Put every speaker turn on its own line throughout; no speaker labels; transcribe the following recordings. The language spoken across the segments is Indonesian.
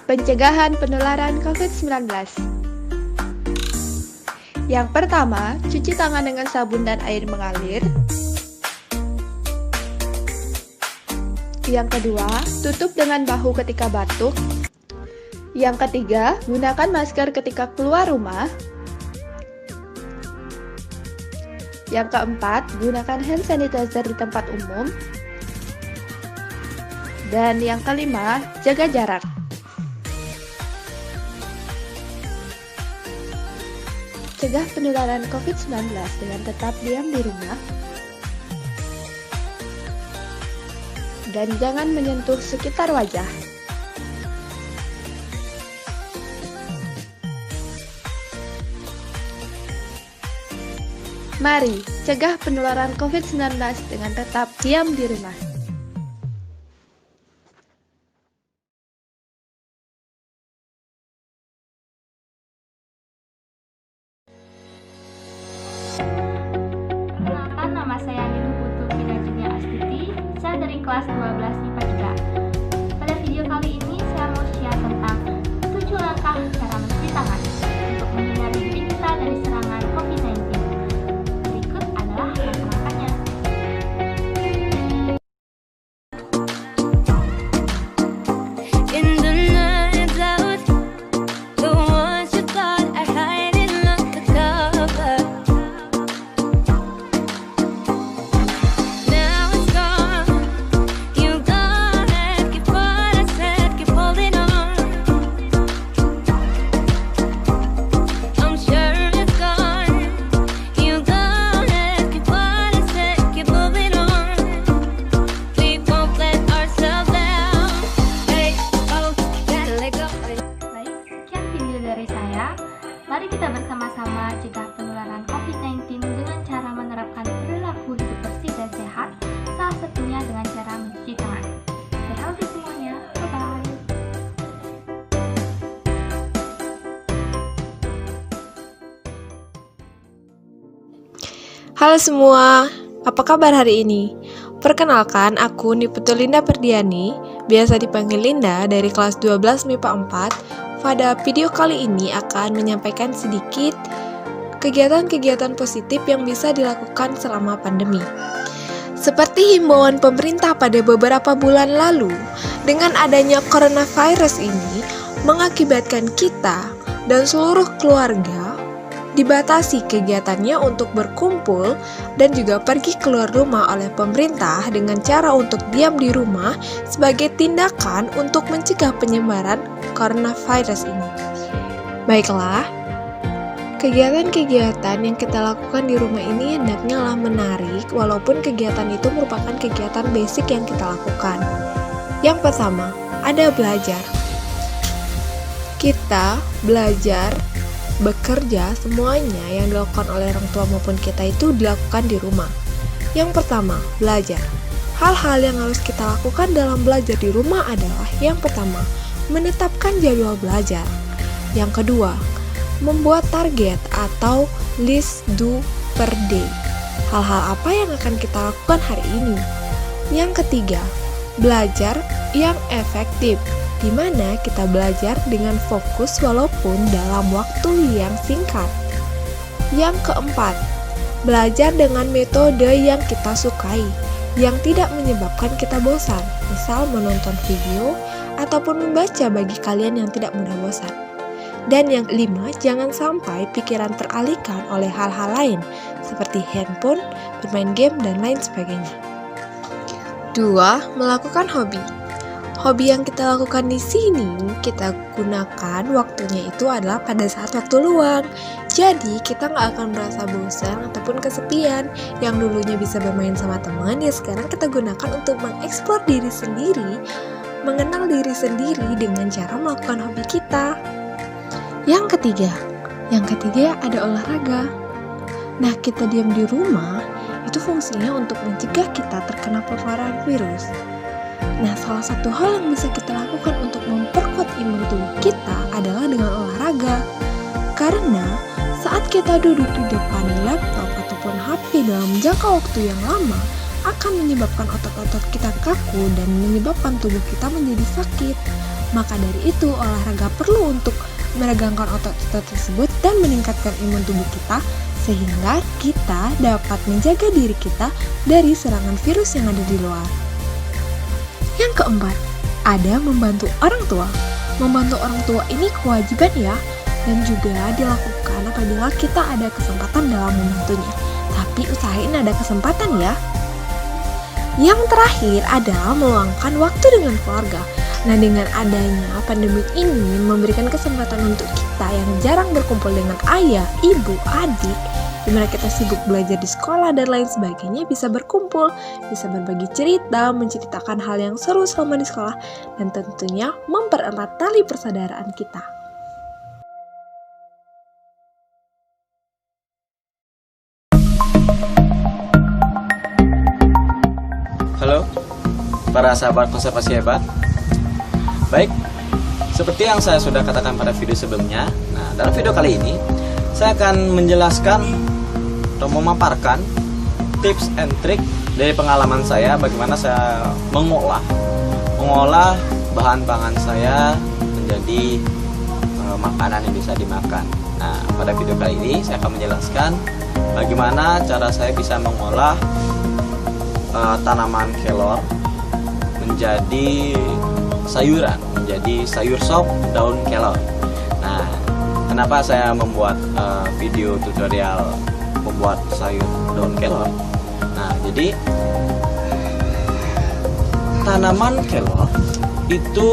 pencegahan penularan COVID-19. Yang pertama, cuci tangan dengan sabun dan air mengalir. Yang kedua, tutup dengan bahu ketika batuk. Yang ketiga, gunakan masker ketika keluar rumah. Yang keempat, gunakan hand sanitizer di tempat umum. Dan yang kelima, jaga jarak. Cegah penularan COVID-19 dengan tetap diam di rumah. Dan jangan menyentuh sekitar wajah. Mari cegah penularan COVID-19 dengan tetap diam di rumah.
Perkenalkan, nama saya Nilu Putu Vina Julia Astuti. Saya dari kelas 12 IPA 3. Pada video kali ini saya mau share tentang 7 langkah cara mencuci tangan untuk menghindari diri kita dari serangan COVID-19. Berikut adalah langkah-langkahnya. Mari kita bersama-sama cegah penularan COVID-19 dengan cara menerapkan perilaku hidup bersih dan sehat, salah satunya dengan cara mencuci tangan. Stay healthy semuanya, bye-bye.
Halo semua, apa kabar hari ini? Perkenalkan, aku Niputulinda Perdiani, biasa dipanggil Linda dari kelas 12 MIPA 4. Pada video kali ini akan menyampaikan sedikit kegiatan-kegiatan positif yang bisa dilakukan selama pandemi. Seperti himbauan pemerintah pada beberapa bulan lalu, dengan adanya coronavirus ini mengakibatkan kita dan seluruh keluarga dibatasi kegiatannya untuk berkumpul dan juga pergi keluar rumah oleh pemerintah dengan cara untuk diam di rumah sebagai tindakan untuk mencegah penyebaran coronavirus ini. Baiklah, kegiatan-kegiatan yang kita lakukan di rumah ini hendaknya lah menarik walaupun kegiatan itu merupakan kegiatan basic yang kita lakukan. Yang pertama, ada belajar. Kita belajar bekerja, semuanya yang dilakukan oleh orang tua maupun kita itu dilakukan di rumah. Yang pertama, belajar. Hal-hal yang harus kita lakukan dalam belajar di rumah adalah yang pertama, menetapkan jadwal belajar. Yang kedua, membuat target atau list do per day. Hal-hal apa yang akan kita lakukan hari ini? Yang ketiga, belajar yang efektif, di mana kita belajar dengan fokus walaupun dalam waktu yang singkat. Yang keempat, belajar dengan metode yang kita sukai, yang tidak menyebabkan kita bosan, misal menonton video ataupun membaca bagi kalian yang tidak mudah bosan. Dan yang kelima, jangan sampai pikiran teralihkan oleh hal-hal lain, seperti handphone, bermain game, dan lain sebagainya. 2. Melakukan hobi. Hobi yang kita lakukan di sini, kita gunakan waktunya itu adalah pada saat waktu luang. Jadi, kita nggak akan merasa bosan ataupun kesepian. Yang dulunya bisa bermain sama teman, ya sekarang kita gunakan untuk mengeksplor diri sendiri, mengenal diri sendiri dengan cara melakukan hobi kita. Yang ketiga ada olahraga. Nah, kita diam di rumah, itu fungsinya untuk mencegah kita terkena paparan virus. Nah, salah satu hal yang bisa kita lakukan untuk memperkuat imun tubuh kita adalah dengan olahraga. Karena saat kita duduk di depan laptop ataupun HP dalam jangka waktu yang lama, akan menyebabkan otot-otot kita kaku dan menyebabkan tubuh kita menjadi sakit. Maka dari itu, olahraga perlu untuk meregangkan otot-otot tersebut dan meningkatkan imun tubuh kita, sehingga kita dapat menjaga diri kita dari serangan virus yang ada di luar. Yang keempat, ada membantu orang tua. Membantu orang tua ini kewajiban ya, dan juga dilakukan apabila kita ada kesempatan dalam membantunya. Tapi usahain ada kesempatan ya. Yang terakhir adalah meluangkan waktu dengan keluarga. Nah, dengan adanya pandemi ini memberikan kesempatan untuk kita yang jarang berkumpul dengan ayah, ibu, adik, dimana kita sibuk belajar di sekolah dan lain sebagainya, bisa berkumpul, bisa berbagi cerita, menceritakan hal yang seru selama di sekolah, dan tentunya mempererat tali persaudaraan kita.
Halo, para sahabat konservasi hebat. Baik, seperti yang saya sudah katakan pada video sebelumnya, nah dalam video kali ini saya akan menjelaskan atau memaparkan tips and trik dari pengalaman saya bagaimana saya mengolah bahan pangan saya menjadi makanan yang bisa dimakan. Nah, pada video kali ini saya akan menjelaskan bagaimana cara saya bisa mengolah tanaman kelor menjadi sayuran, menjadi sayur sop daun kelor. Nah, kenapa saya membuat video tutorial membuat sayur daun kelor? Nah, jadi tanaman kelor itu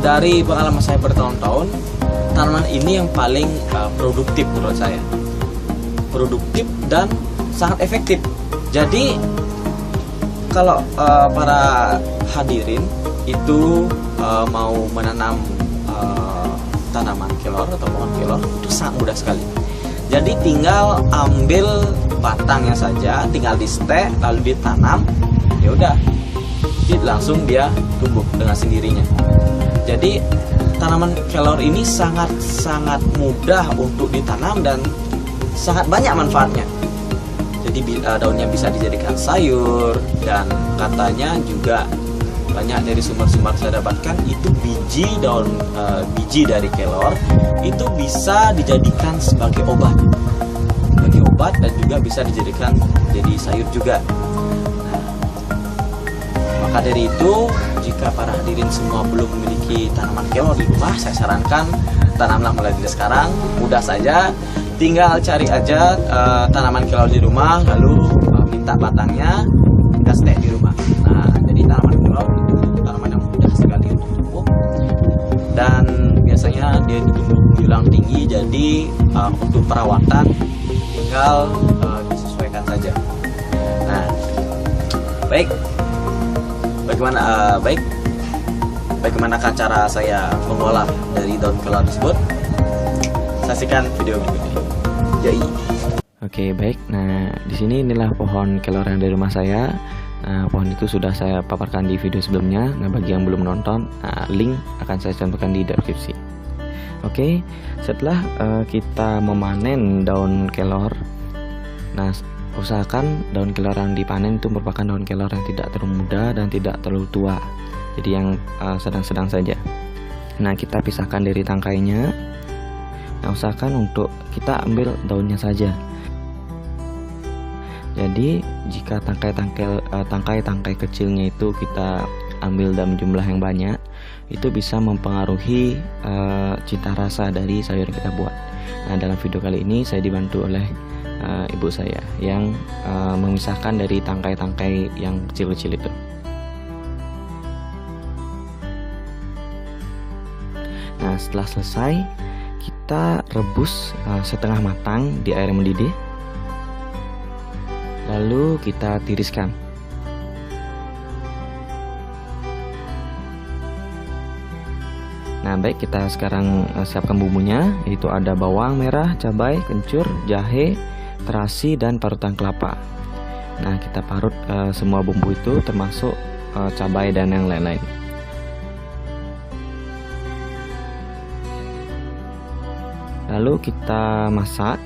dari pengalaman saya bertahun-tahun, tanaman ini yang paling produktif menurut saya. Produktif dan sangat efektif. Jadi kalau para hadirin itu mau menanam tanaman kelor atau pohon kelor, itu sangat mudah sekali. Jadi tinggal ambil batangnya saja, tinggal di stek lalu ditanam, ya udah, langsung dia tumbuh dengan sendirinya. Jadi tanaman kelor ini sangat mudah untuk ditanam dan sangat banyak manfaatnya. Jadi daunnya bisa dijadikan sayur, dan katanya juga banyak dari sumber-sumber saya dapatkan itu biji dari kelor itu bisa dijadikan sebagai obat dan juga bisa dijadikan jadi sayur juga. Nah, maka dari itu jika para hadirin semua belum memiliki tanaman kelor di rumah, saya sarankan tanamlah mulai dari sekarang. Mudah saja, tinggal cari aja tanaman kelor di rumah, lalu minta batangnya, kita stek di rumah. Nah, jadi tanaman kelor itu tanaman yang mudah sekali untuk tumbuh, dan biasanya dia tumbuh menjulang tinggi. Jadi untuk perawatan tinggal disesuaikan saja. Nah, baik, bagaimanakah cara saya mengolah dari daun kelor tersebut? Saksikan video berikut ini. Yoi.
Oke, baik. Nah, di sini inilah pohon kelor yang dari rumah saya. Nah, pohon itu sudah saya paparkan di video sebelumnya. Nah, bagi yang belum nonton, link akan saya cantumkan di deskripsi. Oke, setelah kita memanen daun kelor, nah usahakan daun kelor yang dipanen itu merupakan daun kelor yang tidak terlalu muda dan tidak terlalu tua. Jadi yang sedang-sedang saja. Nah, kita pisahkan dari tangkainya. Nah, usahakan untuk kita ambil daunnya saja. Jadi jika tangkai kecilnya itu kita ambil dalam jumlah yang banyak, itu bisa mempengaruhi cita rasa dari sayur yang kita buat. Nah, dalam video kali ini saya dibantu oleh ibu saya yang memisahkan dari tangkai-tangkai yang kecil-kecil itu. Nah, setelah selesai, kita rebus setengah matang di air mendidih. Lalu kita tiriskan. Nah, baik, kita sekarang siapkan bumbunya, yaitu ada bawang merah, cabai, kencur, jahe, terasi, dan parutan kelapa. Nah, kita parut semua bumbu itu termasuk cabai dan yang lain-lain. Lalu kita masak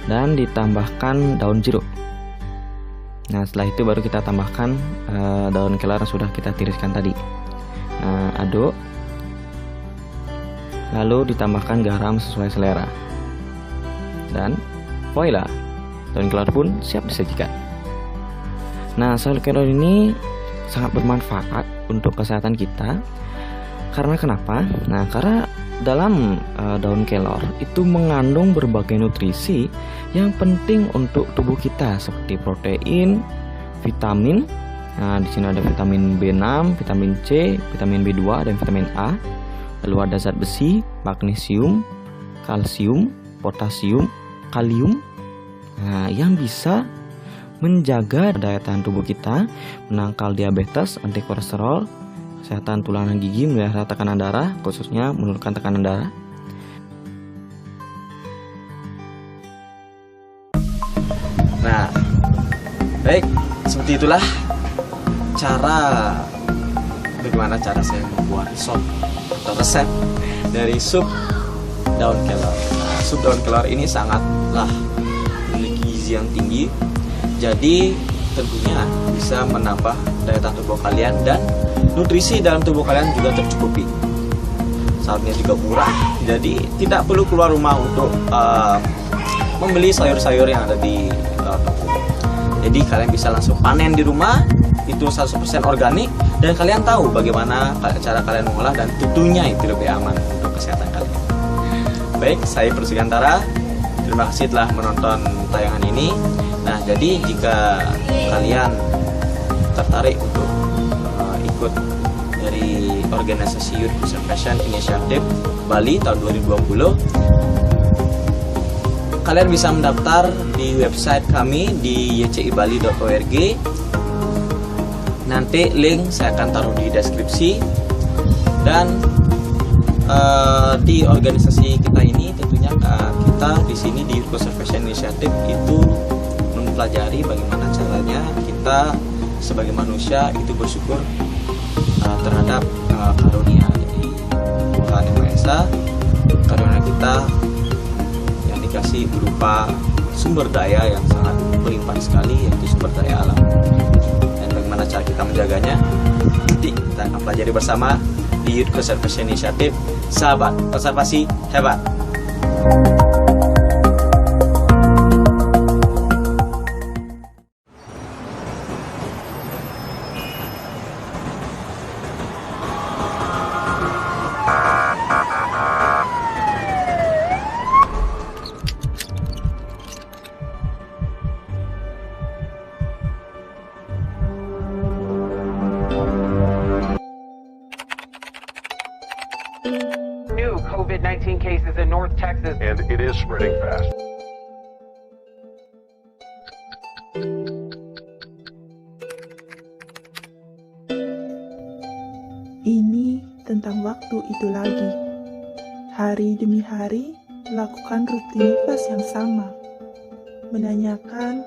dan ditambahkan daun jeruk. Nah, setelah itu baru kita tambahkan daun kelor yang sudah kita tiriskan tadi. Nah, aduk. Lalu ditambahkan garam sesuai selera. Dan voila, daun kelor pun siap disajikan. Nah, sayur kelor ini sangat bermanfaat untuk kesehatan kita. Karena kenapa? Nah, karena dalam daun kelor itu mengandung berbagai nutrisi yang penting untuk tubuh kita seperti protein, vitamin. Nah, di sini ada vitamin B6, vitamin C, vitamin B2 dan vitamin A. Lalu ada zat besi, magnesium, kalsium, potasium, kalium. Nah, yang bisa menjaga daya tahan tubuh kita, menangkal diabetes, anti kolesterol, kesehatan tulang dan gigi, melihara tekanan darah, khususnya menurunkan tekanan darah.
Nah, baik, seperti itulah bagaimana cara saya membuat sop atau resep dari sup daun kelor. Nah, sup daun kelor ini sangatlah memiliki gizi yang tinggi, jadi tentunya bisa menambah daya tahan tubuh kalian dan nutrisi dalam tubuh kalian juga tercukupi. Saatnya juga murah, jadi tidak perlu keluar rumah untuk membeli sayur-sayur yang ada di toko. Jadi kalian bisa langsung panen di rumah, itu 100% organik, dan kalian tahu bagaimana cara kalian mengolah, dan tentunya itu lebih aman untuk kesehatan kalian. Baik, saya Persugantara. Terima kasih telah menonton tayangan ini. Nah, jadi jika kalian tertarik untuk ikut dari organisasi Youth Conservation Initiative Bali tahun 2020, kalian bisa mendaftar di website kami di ycibali.org. Nanti link saya akan taruh di deskripsi. Dan di organisasi kita ini tentunya kita di sini di Youth Conservation Initiative itu mempelajari bagaimana caranya kita sebagai manusia itu bersyukur terhadap karunia dari Tuhan Yang Maha Esa. Karunia kita yang dikasih berupa sumber daya yang sangat berlimpah sekali, yaitu sumber daya alam. Dan bagaimana cara kita menjaganya, nanti kita akan pelajari bersama di Youth Conservation Initiative. Sahabat konservasi hebat.
New COVID-19 cases in North Texas,
and it is spreading fast.
Ini tentang waktu itu lagi. Hari demi hari, lakukan rutinitas yang sama. Menanyakan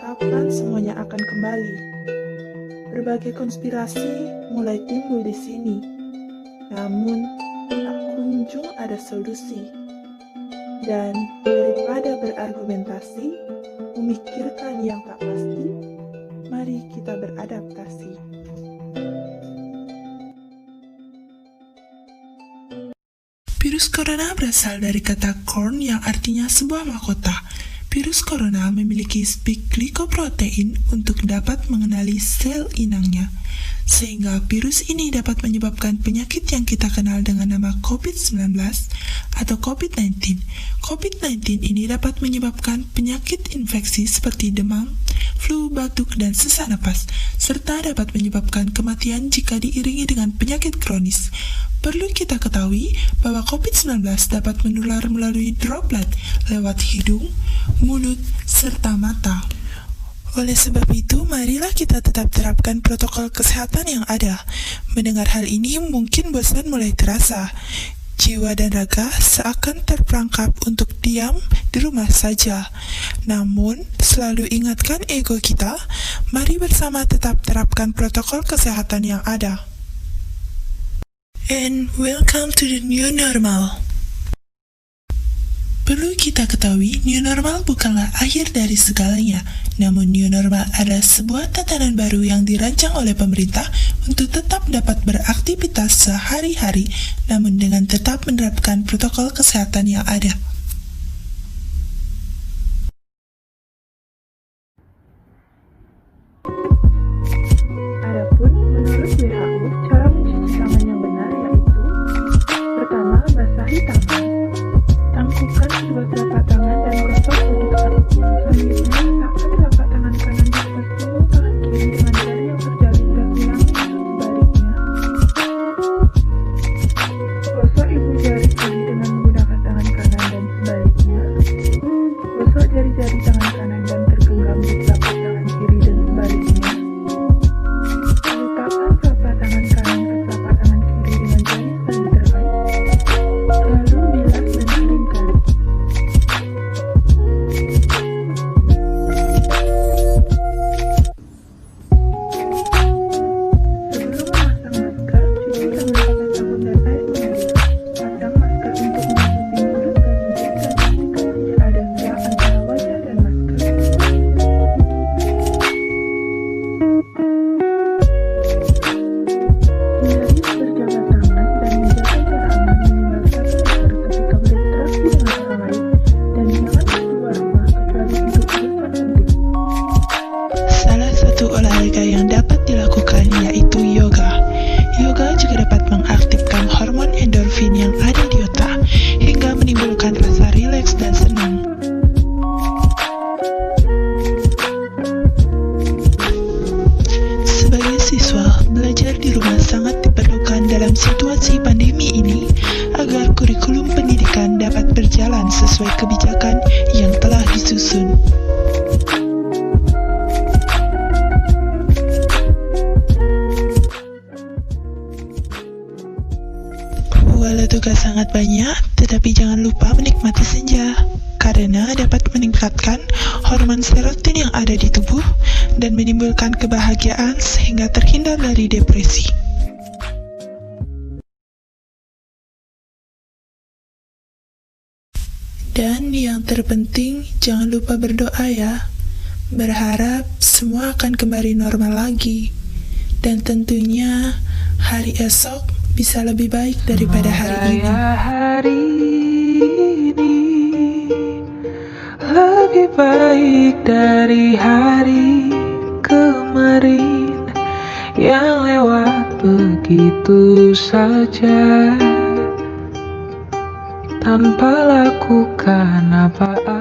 kapan semuanya akan kembali. Berbagai konspirasi mulai timbul di sini. Namun, tak kunjung ada solusi. Dan daripada berargumentasi, memikirkan yang tak pasti, mari kita beradaptasi. Virus corona berasal dari kata corn yang artinya sebuah mahkota. Virus corona memiliki spike glikoprotein untuk dapat mengenali sel inangnya, sehingga virus ini dapat menyebabkan penyakit yang kita kenal dengan nama COVID-19 atau COVID-19. COVID-19 ini dapat menyebabkan penyakit infeksi seperti demam, flu, batuk, dan sesak napas, serta dapat menyebabkan kematian jika diiringi dengan penyakit kronis. Perlu kita ketahui bahwa COVID-19 dapat menular melalui droplet lewat hidung, mulut, serta mata. Oleh sebab itu, marilah kita tetap terapkan protokol kesehatan yang ada. Mendengar hal ini mungkin bosan mulai terasa. Jiwa dan raga seakan terperangkap untuk diam di rumah saja. Namun, selalu ingatkan ego kita, mari bersama tetap terapkan protokol kesehatan yang ada. And welcome to the new normal. Perlu kita ketahui, new normal bukanlah akhir dari segalanya. Namun new normal adalah sebuah tatanan baru yang dirancang oleh pemerintah untuk tetap dapat beraktivitas sehari-hari, namun dengan tetap menerapkan protokol kesehatan yang ada.
Adapun menurut WHO, cara mencuci tangan yang benar yaitu: pertama, basahi tangan. Tangkupkan kedua telapak tangan dan gosok untuk selanjutnya, letakkan telapak tangan kanan di atas punggung tangan kiri dengan jari yang terjalin dan ulangi untuk sebaliknya. Gosok ibu jari kiri dengan menggunakan tangan kanan dan sebaliknya. Gosok jari-jari tangan kanan dan tergenggam di telapak tangan kiri dan sebaliknya. Letakkan telapak tangan kanan ke telapak tangan kiri dengan jari saling terkait. Lalu bilas dan keringkan. Sebelum memasang masker, cuci tangan pakai sabun dan air mengalir. Pasang masker untuk menutupi mulut dan hidung dan pastikan tidak ada celah antara wajah dan masker. Hindari berjabat tangan dan menjaga jarak aman minimal 1 meter ketika berinteraksi dengan orang lain, dan jangan keluar rumah kecuali untuk urusan penting. Salah satu olahraga yang dapat dilakukan yaitu yoga. Yoga juga dapat mengaktifkan hormon endorfin yang ada di otak hingga menimbulkan rasa rileks dan senang. Sebagai siswa, belajar di rumah sangat diperlukan dalam situasi pandemi ini agar kurikulum pendidikan dapat berjalan sesuai kebijakan yang telah disusun. Walau tugas sangat banyak, tetapi jangan lupa menikmati senja, karena dapat meningkatkan hormon serotonin yang ada di tubuh dan menimbulkan kebahagiaan sehingga terhindar dari depresi. Dan yang terpenting, jangan lupa berdoa ya. Berharap semua akan kembali normal lagi. Dan tentunya hari esok bisa lebih baik daripada hari ini.
Hari ini lebih baik dari hari kemarin yang lewat begitu saja tanpa lakukan apa-apa.